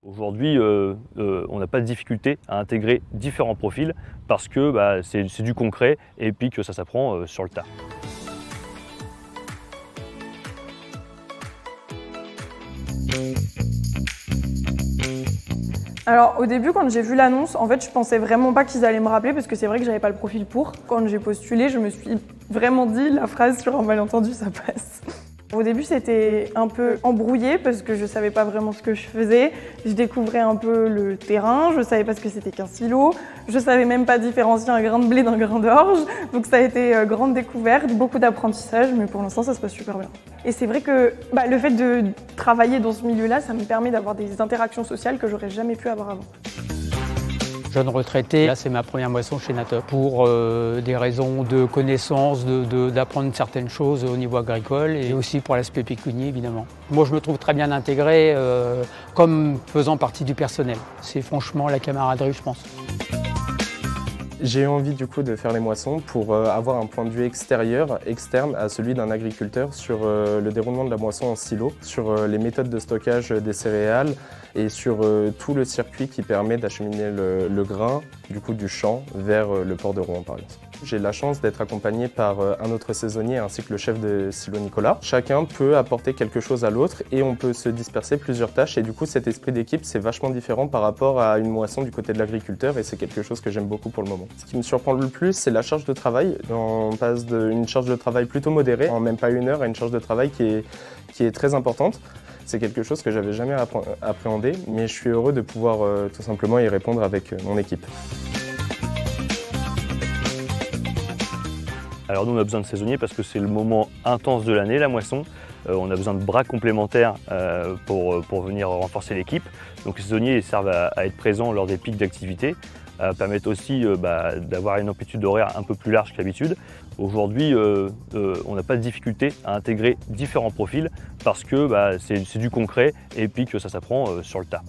Aujourd'hui, on n'a pas de difficulté à intégrer différents profils parce que c'est du concret et puis que ça s'apprend sur le tas. Alors au début, quand j'ai vu l'annonce, en fait, je pensais vraiment pas qu'ils allaient me rappeler parce que c'est vrai que j'avais pas le profil pour. Quand j'ai postulé, je me suis vraiment dit la phrase sur un malentendu, ça passe. Au début, c'était un peu embrouillé parce que je savais pas vraiment ce que je faisais. Je découvrais un peu le terrain, je savais pas ce que c'était qu'un silo. Je savais même pas différencier un grain de blé d'un grain d'orge. Donc ça a été grande découverte, beaucoup d'apprentissage, mais pour l'instant, ça se passe super bien. Et c'est vrai que le fait de travailler dans ce milieu-là, ça me permet d'avoir des interactions sociales que j'aurais jamais pu avoir avant. Jeune retraité, là c'est ma première moisson chez Natop pour des raisons de connaissance, d'apprendre certaines choses au niveau agricole et aussi pour l'aspect pécunier évidemment. Moi je me trouve très bien intégré comme faisant partie du personnel. C'est franchement la camaraderie je pense. J'ai eu envie du coup de faire les moissons pour avoir un point de vue externe à celui d'un agriculteur sur le déroulement de la moisson en silo, sur les méthodes de stockage des céréales et sur tout le circuit qui permet d'acheminer le grain du champ vers le port de Rouen par exemple. J'ai la chance d'être accompagné par un autre saisonnier ainsi que le chef de silo Nicolas. Chacun peut apporter quelque chose à l'autre et on peut se disperser plusieurs tâches et du coup cet esprit d'équipe c'est vachement différent par rapport à une moisson du côté de l'agriculteur et c'est quelque chose que j'aime beaucoup pour le moment. Ce qui me surprend le plus c'est la charge de travail. On passe d'une charge de travail plutôt modérée, en même pas une heure, à une charge de travail qui est très importante. C'est quelque chose que j'avais jamais appréhendé mais je suis heureux de pouvoir tout simplement y répondre avec mon équipe. Alors nous on a besoin de saisonniers parce que c'est le moment intense de l'année, la moisson. On a besoin de bras complémentaires pour venir renforcer l'équipe. Donc les saisonniers servent à être présents lors des pics d'activité, permettent aussi d'avoir une amplitude horaire un peu plus large qu'habitude. Aujourd'hui, on n'a pas de difficulté à intégrer différents profils parce que c'est du concret et puis que ça s'apprend sur le tas.